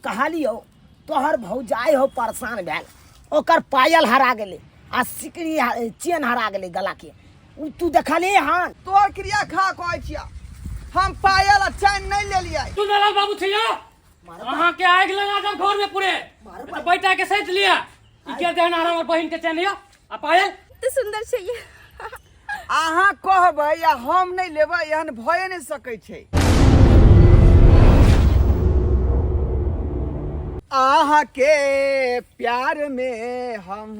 कहलियो तोहर भौजाई हो परेशान भेल ओकर पायल हरा गेले आ सिकड़ी चेन हरा गेले गला के तू देखली हां तोर क्रिया खा कहै छिया हम पायल आ चैन नहीं ले लिया तू दलाल बाबू छिया अहाँ के आग लगा दो घर में पूरे तो बैठा के सैत लिया ई के देना हमर बहिन के चैन लिया आ पायल तो सुंदर चाहिए अहाँ कहबै या हम नहीं लेबै एहन भए नहीं सकै छै आहा के प्यार में हम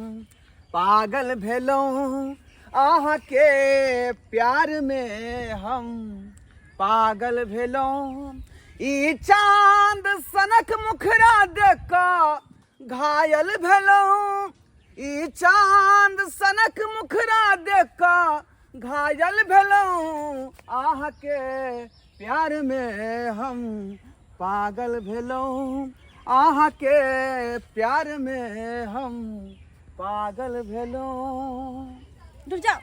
पागल भेलौं आहा के प्यार में हम पागल भेलौं ई चांद सनक मुखरा देख कऽ घायल भेलौं ई चांद सनक मुखरा देख कऽ घायल भेलौं आहा के प्यार में हम पागल भेलौं आहा के प्यार में हम पागल भेलौं रुक जाओ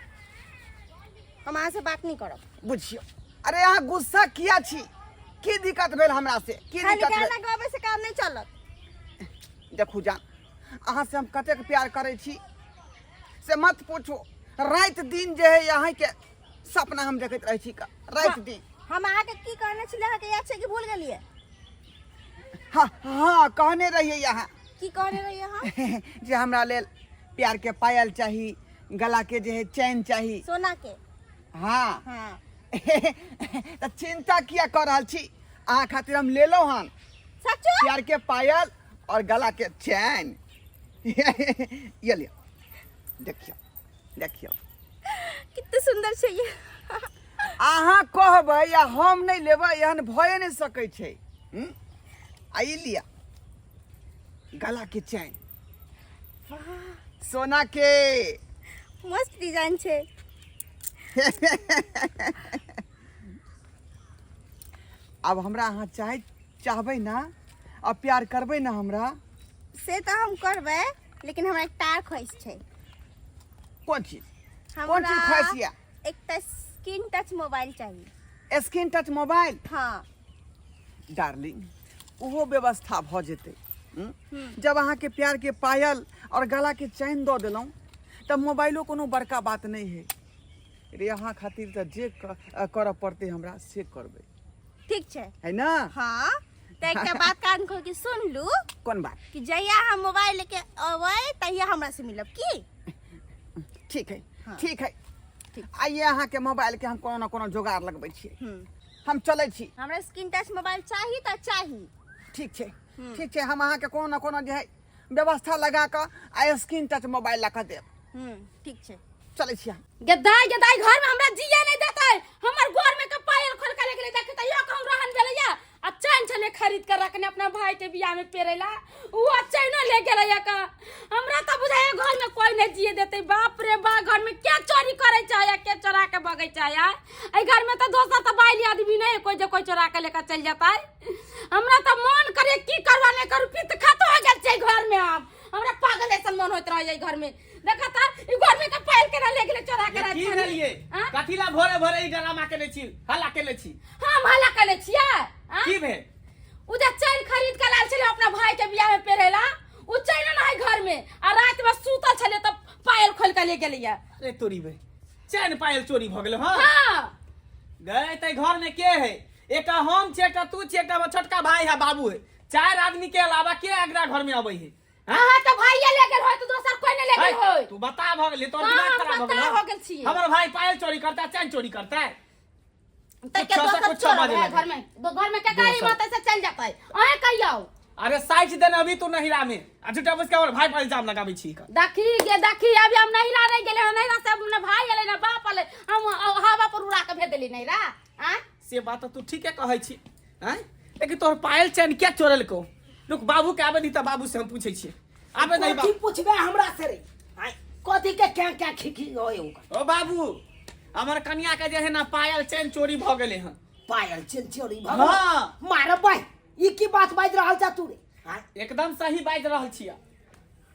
हम अहाँ से बात नहीं करब बुझियो अरे यहाँ गुस्सा किया छी की दिक्कत भेल हमरा से की दिक्कत भेल गाना गावे से काम नहीं चलत देखू जान अहाँ से हम कतेक प्यार करै छी से मत पूछो रात दिन जे है यहाँ के सपना हम देखैत रहै छी रात दिन हम अहाँ के की कहने छले अहाँ के याद छै कि भूल गेलिए हाँ हाँ कहने रहिए यहाँ की कहने रहिए अहाँ जे हमरा लेल प्यार के पायल चाही गला के जे है चैन चाही सोना के हाँ हाँ तो चिंता किया कर रहल छी अहाँ खातिर हम ले लो हन सच्चो प्यार के पायल और गला के चैन ये लियो देखियो देखियो कितने सुंदर चाहिए अहाँ कहबै या हम नहीं लेबै एहन भए नहीं सकै छै आई लिया गला के चैन सोना के मस्त डिजाइन छे अब हमरा अहाँ चाहबै ना अब प्यार करबै ना हमरा से तो हम करबै लेकिन हमरा एक तार ख्वाहिश छे कौन चीज ख्वाहिश एक स्क्रीन टच मोबाइल चाहिए स्क्रीन टच मोबाइल हाँ डार्लिंग ओहो व्यवस्था भ जेतै जब अहाँ के प्यार के पायल और गला के चैन दऽ देलौं तब मोबाइलो कोनो बड़का बात नहीं है रे अहाँ खातिर तो जे करऽ पड़तै हमरा से करबै ठीक छे है ना हाँ तो एक बात कान खोल के सुन लू कौन बात कि जहिया हम मोबाइल लेके अबै तहिया हमरा से मिलब की ठीक है हाँ। ठीक है ठीक। आइए अहाँ के मोबाइल के हम कोनो ना कोनो जोगाड़ लगबै छियै हम चलै छी हमरा स्क्रीन टच मोबाइल चाहिए तो चाहिए ठीक छै हम अहाँ के कोनो ना कोनो जे है व्यवस्था लगा कऽ आ स्क्रीन टच मोबाइल ला कऽ देब ठीक छे चलै छी गदाई गदाई घर में हमरा जिए नहीं देता है हमर घर में कपायल खोल के लेके देखते यो कौन रहन गेलैया आ चैन छले खरीद कर रखने अपना भाई के बियाह में पेरेला वो चैनो ले गेलैया का हमरा तो बुझाय घर में कोई नहीं जिए देते बाप रे बा घर में क्या चोरी करे चाहे के चोरा के भगे चाहे ए घर में तो दोसर तो बाइली आदमी नहीं कोई जो कोई चोरा के लेकर चल जाता है हमरा तो मन करे की करवाने करू पित खत हो गेल छै घर में अब हमरा पागल ऐसा मन होत रह घर में देखा था ई घर में कपायल के ले गेले चोरा के की भेलिए कथिला भोरे भोरे ई ड्रामा केले छी हल्ला केले छी हम हल्ला केले छियै की भेल उ जे चैन खरीद के लाल छले अपना भाई के बियाह में पेरेला उ चैन ना है घर में आ रात में सूतल छले त पायल खोल के ले गेलिया अरे तोरी बे चैन पायल चोरी भ गेल हां हां गए त घर में के है एकटा हम छै एकटा तू छै एकटा छोटका भाई है बाबू है चार आदमी के अलावा के अगला घर में आबै है हां त भाईया ले गेल होय त दोसर कोई नहीं ले गेल होय तू बता भ गेल तोर दिमाग खराब हो गेल छी हमर भाई पायल चोरी करता चैन चोरी करता है त के दोसर चोर है घर में घर में के गाड़ी माते से चल जाता है अहे कहियो अरे 60 दिन अभी तू नहिरा में झूठा बस के और भाई पर इल्जाम लगाबै छी देखी अभी हम नहिरा नहीं गेले नहिरा से अपने भाई आले ना बाप आले हम हवा पर उड़ा के भेज देली नहिरा हां से बात तू ठीके कहै छी हैं लेकिन तोर पायल चैन क्या चोरल को रुक बाबू के आबे दी त बाबू से हम पूछै छी आबे नहीं कथी पूछबे हमरा से रे कथी के क्या खिखी होय ओ बाबू हमर कन्या के जे है ना पायल चैन चोरी भ गेले हन पायल चैन चोरी भ गेल हां मार भाई ई की बात बाज रहल जा तू रे एकदम सही बाज रहल छिया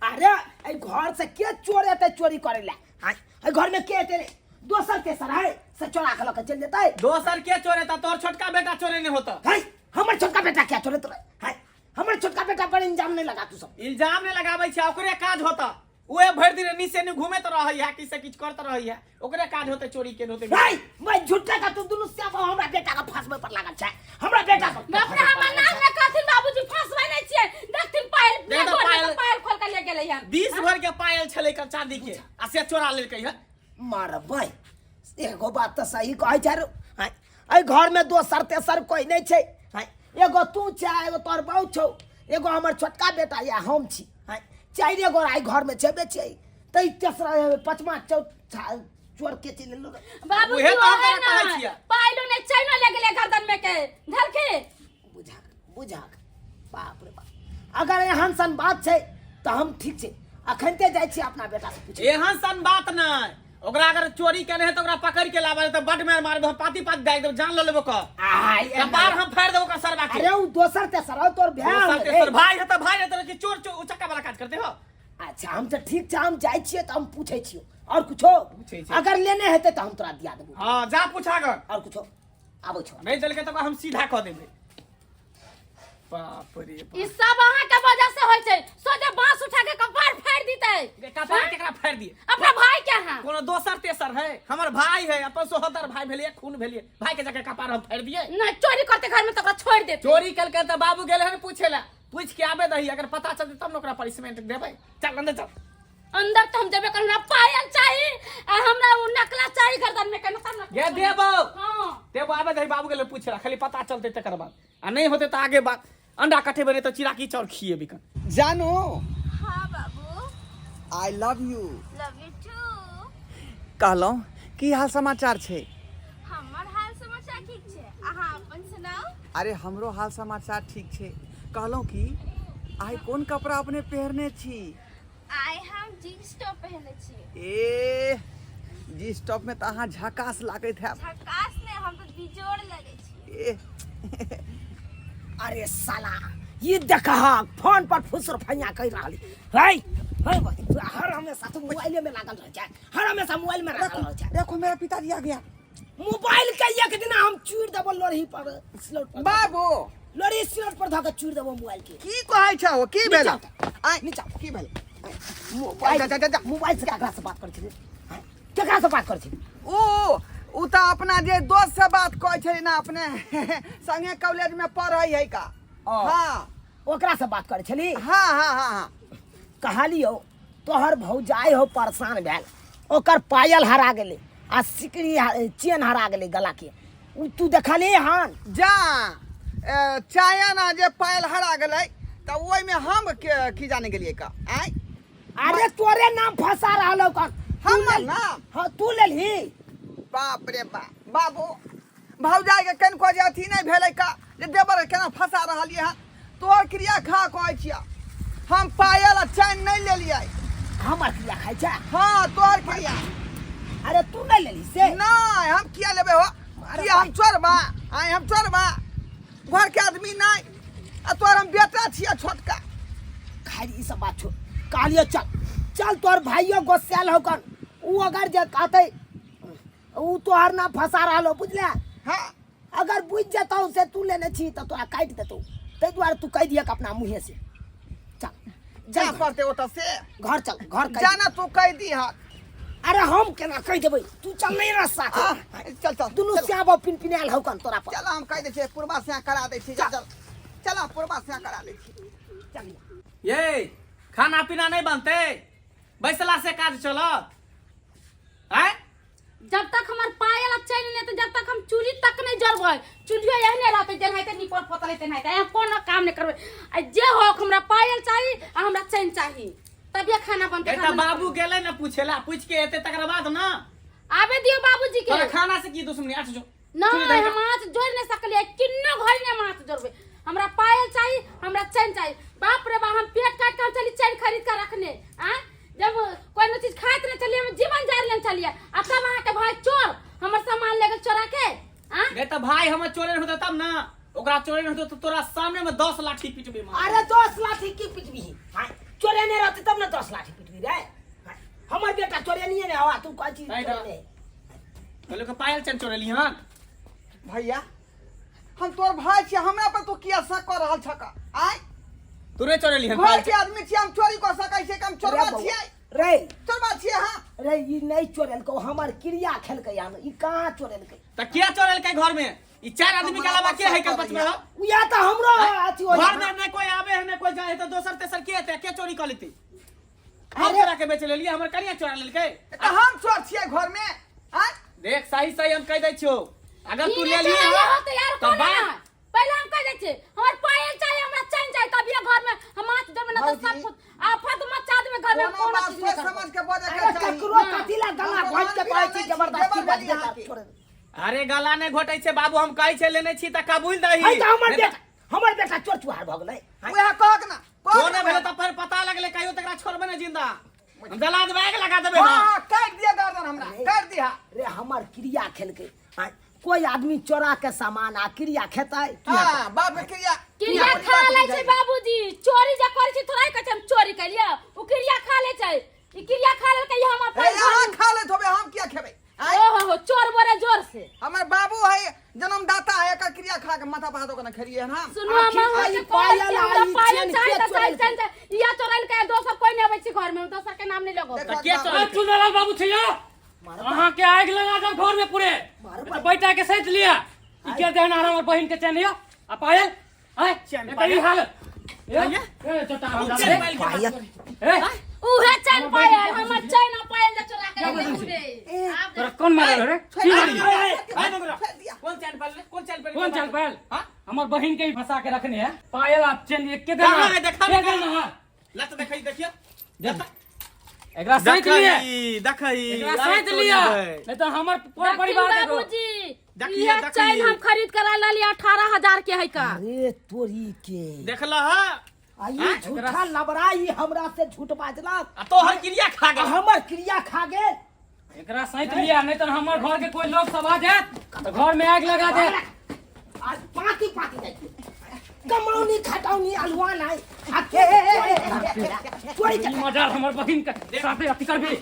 अरे ए घर से के चोर एते चोरी करेला ए घर में के तेरे दोसर तेसर है से चोरा के लेके चल जेतै दोसर के चोरे ता तोर छोटका बेटा चोरे नहीं होता है हमर छोटका बेटा क्या चोरे तोरे है हमर छोटका बेटा पर इल्जाम नहीं लगा तू सब। इल्जाम नहीं लगाबै छै, ओकरे काज होता। ओए भरि दिन नीचे ने घूमैत रहै है, किसे किछ करत रहै है, ओकरे काज होते चोरी के होते। नहीं मैं झूठा का तू दुनु से हमरा बेटा का फंसबे पर लागल छै, हमरा बेटा पर। बाप रे हमर नाम ने कहथिन बाबूजी फंसबै नहि छियै, देखथिन पायल खोल के ले गेलै हन। 20 भर के पायल छलै कर चांदी के, आ से चोरा लेलकै है। मारबै एगो बात तो सही कहै छै रे। एहि घर में दोसर तेसर कोई नहीं छै। एगो तू छै, एगो तोर बहू छौ, एगो हमर छोटका बेटा या हम छी। 4 गो आई घर में छेबे छै, तै तेसरा पांचवा चोर के चले लो। बाबूजी उहे तो हम ओहे कहै ना छियै। पायलो ने चैनो ले गेलै गर्दन में के धरके। बुझा बाप रे बाप, अगर एहन सन बात छै तो हम ठीक छै, अखनते जाइ छी अपना बेटा से पूछे। एहन सन बात नहीं, ओकरा अगर चोरी करे है तो ओकरा पकड़ के लाबे तो बड मार मारबे, हम पाती दाग देब, जान ल लेबो क कपार हम फाड़ देबो कर सरवा के। अरे वो दोसर तेसर हो तोर भाई दोसर तेसर भाई है तो भाई है तो कि चोर उचक्का वाला काज करते हो। अच्छा हम तो ठीक छै, हम जाइ छियै तो हम पूछे छियो और कुछो पूछै छै। अगर लेने हेते तो हम तोरा दिया देबो। हां जा पूछा गर, और कुछो आबो छो नहीं चल के तो हम सीधा क देबे। बाप रे बाप, ई सब अहाँ के वजह से होय छै, सोजे बांस उठा के कपार फाड़ दितै। कपार केकरा फाड़ दिए? अपना भाई के हां कोनो दोसर तेसर है? हमर भाई है, अपन सोहदर भाई भेलिए, खून भेलिए, भाई के जाके कपार हम फाड़ दिए? नहीं चोरी करते घर में तो ओकरा छोड़ देते। चोरी कल के तो बाबू गेले हन पूछेला, पूछ के आबे दही, अगर पता चलते तब न ओकरा पनिशमेंट देबै। चल अंदर चल। अंदर तो हम जेबे करना, पायल चाहिए आ हमरा वो नकला चाहिए गर्दन में के न। ये देबो हां देबो, आबे दही बाबू गेले पूछेला, खाली पता चलते तकर बाद, आ नहीं होते तो आगे बात अंडा कटे बने तो चिराकी चौर खिए बिकन। जानू हाँ बाबू, I love you. Love you too. कहलौं की हाल समाचार छै? हमर हाल समाचार ठीक छै, अहाँ अपन सुनाओ। अरे हमरो हाल समाचार ठीक छै। कहलौं कि आइ कोन कपड़ा अपने पहरने छी? आइ हम जीन्स टॉप पहने छी। ए जींस टॉप में तो अहाँ झकास लागैत है। झकास ने हम तो बिजोड़ लगे छी। ए अरे साला ये देखा फोन पर फुसर फैया कह रहा है भाई, हर हमेशा तो मोबाइल में लागल रह जाए, हर हमेशा मोबाइल में लागल रह जाए। देखो मेरा पिताजी आ गया। मोबाइल के एक दिन हम चूड़ देबो लोरही पर, स्लॉट पर बाबू लोरही स्लॉट पर धके चूड़ देबो मोबाइल के। की कहै छौ? की भेल? आइ नीचा की भेल? मोबाइल से केकरा से बात कर छी? केकरा से बात कर छी? उ तो अपना जे दोस्त से बात कहै छै ना, अपने संगे कॉलेज में पढ़ै है का। हाँ ओकरा से बात करे छली। हाँ हाँ हाँ हाँ। कहलियो तोहर भौजाई हो परेशान भेल, ओकर पायल हरा गेलै आ सिकड़ी चेन हरा गेलै गला के, उ तू देखली हन? जा चाया ना जे पायल हरा गेलै त ओइ में हम की जाने गेलिए का। आइ अरे तोरे नाम फंसा रहलो कन हमर नाम? हां तू लेलही। बाप रे बाप। बाबू भौजाई के कन को जे अथी नहीं भेलै का, जे देवर केना फंसा रहलिए हन? तोर क्रिया खा कहै छिया, हम पायल आ चैन नहीं लेलिए। हमर क्रिया खाइ छै? हाँ तोर क्रिया। अरे तू नहीं लेली से? नहीं हम किया लेबे हो? किया हम चोरबा? आइ हम चोरबा? घर के आदमी नहीं, आ तोर हम बेटा छिया छोटका। खाली ई सब बात छोड़। कहलियो चल चल तोर भाइयो गोस्याल हो कन, उ अगर जे कहते उ तोहर ना फंसा रहलो, बुझले? हाँ अगर बुझ जतौ से तू लेने छी तो तोरा काट देतौ, तै द्वारे तू कह दिया अपना मुंहे से। चल जा जा पड़ते ओत से। घर चल, घर कह। जाना तू कह दी हा। अरे हम केना कह देबै? तू चल नहीं रह साथे। चल चल दुनु श्याबो पिनपिनाल हो कन तोरा पर। चल हम कह दे छे, पूर्वा से करा दे छी। चल चल पूर्वा से करा दे छी। चल ये खाना पीना नहीं बनते, बैसला से काज चलत है? जब तक हमार पायल अब चैन नहीं, तो जब तक हम चूल्ही तक नहीं जरबै, चूल्हियो एहने रहते जेनाहिते निपर पोतले तेनाहिते, हम कोनो काम नहीं करबै। आ जे हो हमरा पायल चाहिए आ हमरा चैन चाहिए, तब ये खाना बनते। बेटा बाबू गेले ना पूछेला, पूछ के एते तकर बाद ना आबे दियो बाबूजी के। तोरा खाना से की दुश्मनी? आठ जो नहीं हम आज जोड़ नहीं सकलिए, किन्नो घर ने माथ जोड़बे। हमरा पायल चाहिए, हमरा चैन चाहिए। बाप रे बाप, हम पेट काट कर चली चैन खरीद कर रखने। जब कोई न चीज खाइत नहीं चलिए, हम जीवन जार लेन चलिए, अब तब वहाँ के भाई चोर हमर सामान लेके चोरा के। बेटा भाई हमर चोरे होते तब ना, ओकरा चोरे होते तो तोरा सामने में 10 लाठी पीटबे मार। अरे 10 लाठी की पिटबी? हां चोरे नहीं रहते तब ना 10 लाठी पिटबी रे। हमर बेटा चोरे नहीं है हवा, तू कोई चीज नहीं चोरे तो। नहीं। कहलो के पायल चैन चोरेली हन? भैया हम तोर भाई छिया, हमरा पर तू किया शक कर रहल छका? आइ तूने चोरेली हन घर के आदमी छियै हम चोरी कर सकै छियै हम चोरबा रे बौआ, छियै रे चोरबा छियै हाँ रे ई नहीं चोरेलको हमर क्रिया खेलकै हम ई कहाँ चोरेलकै त के चोरेलकै घर में ई चार आदमी के अलावा के है कैंपस में हो या तो हमरो अथी हो घर में न कोई आवे है न कोई जाए तो दोसर तेसर के हेतै के चोरी कर लेती हम अरे- चोरा के बेच लेली हमर कनिया चोरा लेलकै त हम चोर छियै घर में हाँ देख सही सही हम कह दै छियो अगर तू ले ई लिए चोरा हो तो यार तो कौन बात है? पहले हम कह दै छियै हमर पायल चाहिए हमरा चैन चाहिए तब ये घर में हम हाथ जब ना तो सब भौजी, कुछ आफत मचा देबे घर में कोनो कोनो बात चीज सोच नहीं समझ समझ के बोले अरे के चाहिए ककरो कथिला गला हम घोट के भगवान कहै बिना छी नहीं जबरदस्ती जबरदस्ती बात यहाँ के। छोड़ अरे गला नहीं घोटै छै बाबू हम कहै छै लेने छी त कबूल दही है त हमर बेटा चोर चुहार भ गेलै वह कहक ना कोने भेले त फिर पता लगले कहियो तकरा छोड़बे न जिंदा हम जला देबै आग लगा देबै हम हाँ काट दिया गर्दन हमरा काट दिया रे हमर क्रिया खेलकै आय, कोई आदमी चोरा के सामान आ क्रिया खेतै हाँ बाप रे क्रिया क्रिया खा ले छै बाबूजी चोरी जे करै छी थोड़ा कहै छै हम चोरी करिया उ क्रिया खा ले छै ई क्रिया खा ले के हम अपन यहाँ खा ले थोबे हम क्या खेबै आय? ओहो चोर बोरे जोर से हमर बाबू है जन्मदाता है एकर क्रिया खा के माथा पहाड़ के न खरिए ना सुनो आखिर हम आई के पायल पायल आई पायल चैन चाहिए के त साइड चोरेलकै। चैन या चोरल के दोसर कोई नहीं आबै छी घर में दोसर के नाम नहीं लगो देखो, त के बाप- चोरेलकै चुनालाल बाबू छियो अहाँ के आग लगा दब घर में पूरे तो बैठा के सैत लिया ई के देहन हमर बहिन के चैन यो आ पायल आय चैन कई हाल भैया? ए चटा हम चल जाने बैल के पायल। ए उहे चैन पायल हमर चैन पायल जे चोरा के क्या बोलू ले आप तोरा कौन मारल रे की मारली? भाई मगरा कौन चैन पाल कौन चैन पाल कौन चल पायल हां हमर बहिन के ही फंसा के रखने है पायल आप चैन एक के कहाँ है? देखा के देखा। देना लत देखै देखियो एकरा सैत लिया देखै एकरा सैत लिया नहीं तो हमर पूरा परिवार के बाबूजी देखिए, ये देखिए। चैन हम खरीद कर ला लिया 18,000 के है का अरे तोरी के देखला ह आई झूठा लबराई हमरा से झूठ बाजलक आ तो हर क्रिया खा आ गेल हमर क्रिया खा गेल एकरा सैत लिया नहीं तो हमर घर के कोई लोग सब आ जाए तो घर में आग लगा दे आज पाती पाती नहीं कमौनी खटौनी अलुआ नहीं आके चोरी ई मजाल हमर बहिन के साथे अति करबी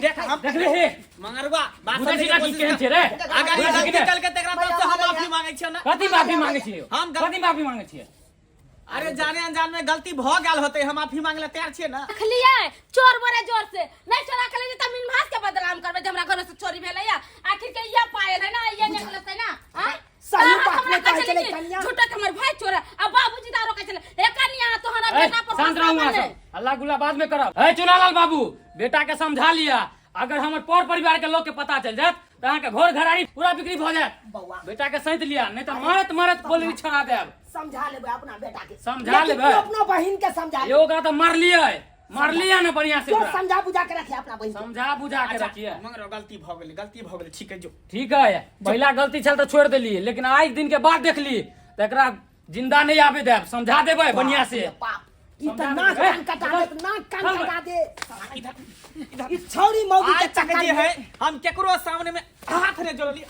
देख हम देख ले हे मंगरवा बात बुझै छी समझे ना की केहन छै रे अगर बुझै छी ये कि नहीं? निकल के तेकरा तरफ से हम माफी मांगे छियो ना कथी माफी मांगे छियै हम कथी माफी मांगे छियै अरे जाने अनजान में गलती भ गेल होते हम माफी मांगले तैयार छियै ना रखलिए चोर बोरे जोर से नहीं चोरा के ले त मिनभास के बदनाम करबे जे हमरा घर से चोरी भेलै या आखिर के ये पायल है ना ये नेकलेस है ना हां सही बात में कहै छलै कन्या। झूठा के हमर भाई चोरा अब बाबूजी दारो कहै छले ए कन्या तोहरा ए, बेटा पर शांत रहू वहाँ सब अल्लाह गुल्ला बाद में करब ए चुनालाल बाबू बेटा के समझा लिया अगर हमर पर परिवार के लोग के पता चल जात तो अहाँ के घर घराड़ी पूरा बिक्री भ जात बौआ बेटा के सैत लिया नहीं तो मरत मरत बोली छोड़ा देब समझा लेबै अपना बेटा के समझा लेकिन लेबै। तू अपना बहिन के समझा ले यो का तो मार लिया ना बढ़िया से जो ओकरा। समझा बुझा के रखे अपना बहिन के। समझा बुझा के अच्छा रखिए मंगरो गलती भ गेलै ठीक है जो ठीक है पहला गलती छल तो छोड़ देली लेकिन आज दिन के बाद देखली तो एकरा जिंदा नहीं आवे देब समझा देबै बढ़िया से बाप ई त समझा नाक देबै। कान कटा दे नाक कान चल कटा दे इधर ई छौरी मौगी के आज तक चक्कर जे में- है हम केकरो सामने में हाथ ने जोड़ली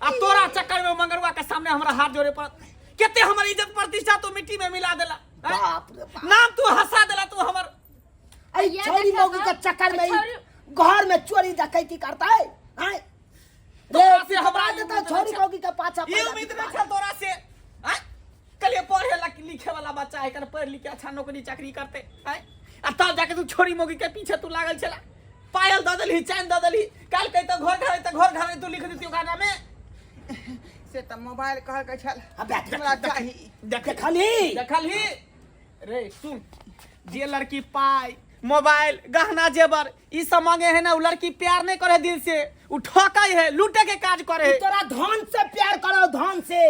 अब तोरा चक्कर में मंगरवा के सामने हमरा हाथ जोड़े पर केते हमर इज्जत प्रतिष्ठा तू मिट्टी में मिला देला हैं? बाप रे बाप नाम तू हंसा देला तू हमर ऐ ये छौरी देखा मौगी के तो, चक्कर में ई छौरी- घर में चोरी डकैती करता है हैं तोरा रे से से हमरा हमरा ई देता उम्मीद छौरी नहीं मौगी के पाछा ये उम्मीद नहीं था तोरा से हैं? कलिए पढ़े लिखे वाला बच्चा है कर पढ़ लिख के अच्छा नौकरी चाकरी करते हैं अब तब जाके तू छोरी मोगी के पीछे तू लागल चला पायल द दलही चैन द दलही काल कहि तो घर घर तू लिख देती गाना में से त मोबाइल कहल के छल अबे हमरा चाही देखली देखल ही रे सुन जे लड़की पाई मोबाइल गहना जेवर ई सब मांगे है ना उ लड़की प्यार नहीं करे दिल से उ ठोकै है लूटे के काज करे है तोरा धन से प्यार करो धन से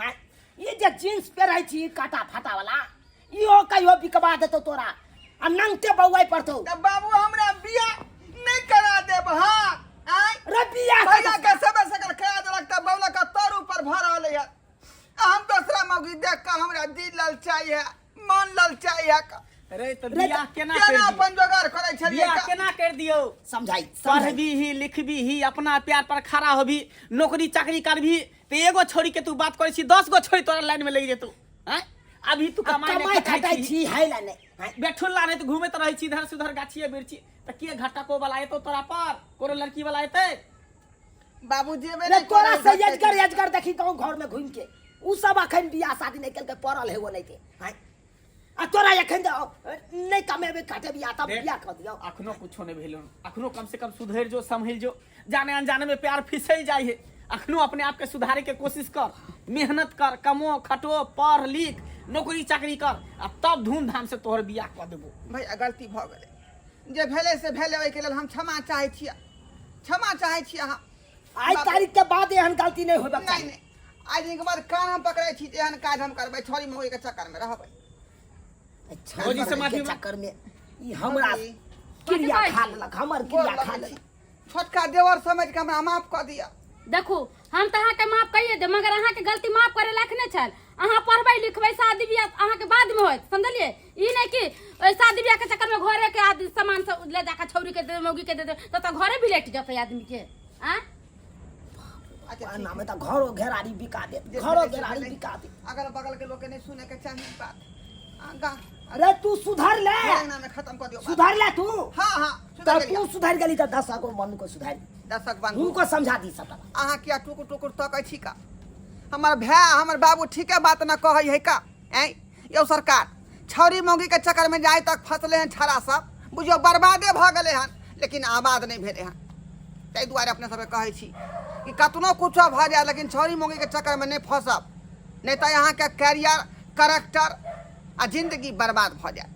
हैं? ये जे जींस पहनै छी काटा फाटा वाला इहो कहियो बिकवा देतो तोरा आ नंगते बौआई पड़तो त बाबू हमरा बियाह नहीं करा देब हां आय रे बियाह भैया के सबे सकल करा देलक त बौला का तर ऊपर भर रहले है हम दूसरा मौगी देख के हमरा दिल ललचाई है मन ललचाई है अरे तो रे, बियाह केना केना कर दियो अपन जोगाड़ करे छलिए बियाह केना कर दियो समझाई पढ़बी ही लिखबी ही अपना प्यार पर खड़ा होबी नौकरी चाकरी करबी तो एगो छोरी के तू बात करे छी 10 गो छोरी तोरा लाइन में लग जेतौ हैं अभी तू कमाई कमाई खटाई छी है ला नहीं बैठुल्ला नहीं तो घूमत रही छी इधर से उधर गाछिए बिरछी तो के घाटा को वाला एतो तोरा पर कोनो लड़की वाला एते बाबू जेबे रे नहीं तोरा करे से यजगर देखी गाँव घर में घूम के उ सब अखन बियाह शादी नहीं करके पड़ल है वो नहीं थे हैं आ तोरा एखन नहीं कमेबे काटे बियाह तब बियाह कर दियो अखनो कुछो नहीं भेलो अखनो कम से कम सुधर जो संभल जो जाने अनजाने में प्यार फिसल जाए है अखनो अपने आप के सुधारे के कोशिश कर मेहनत कर कमो खटो पढ़ लिख नौकरी चाकरी कर आ तब धूमधाम से तोहर बियाह कर देबो भैया गलती भ गेलै जे भेले से भेले ओहि के लेल हम क्षमा चाहै छियै अहाँ आज तारीख के बाद एहन गलती नहीं होबे नहीं नहीं आज के बाद कान हम पकड़े छी एहन काज हम करबै छोरी मौगी के चक्कर में रहबै फौजी समाज के में- चक्कर में ई हमरा क्रिया खा लेलक हमर क्रिया खा लेलक छोटका देवर समझ के हमरा माफ कऽ दिया देखू हम तो अहाँ के माफ कहिए दे मगर अहाँ के गलती माफ करे लायक नहीं छल अहाँ पढ़बै लिखबै शादी बियाह अहाँ के बाद में होत समझलिए ई नहीं कि ओइ शादी बियाह के चक्कर में घरे के आदमी सामान सब ले जाकर छौरी के दे मौगी के दे तो घरे भी लेट जतै आदमी के आ अच्छा नाम त घरो घेरारी बिका दे घरो घेरारी बिका दे अगल बगल के लोग के नहीं सुने के चाहिए बात गा अरे तू सुधर ले में खत्म कर दियो सुधर ले तू हाँ तो सुधर तू सुधर गेली त 10 को मन को सुधारी दशक बंधु उनको समझा दी सब अहाँ किया टुकुर टुकुर तकै छी का हमर भाई हमर बाबू ठीके बात न कहै है का ऐ यौ सरकार छौरी मौगी के चक्कर में जाए तक फसले हैं छड़ा सब बुझियो बर्बादे भ गेले हन लेकिन आबाद नहीं भेले हन ताहि दुआरे अपने सबके कहै छी कि कतनो कुछो भ जाए लेकिन छौरी मौगी के चक्कर में नहीं फसब नहीं तो यहाँ के कैरियर कैरेक्टर आ जिंदगी बर्बाद भ जाए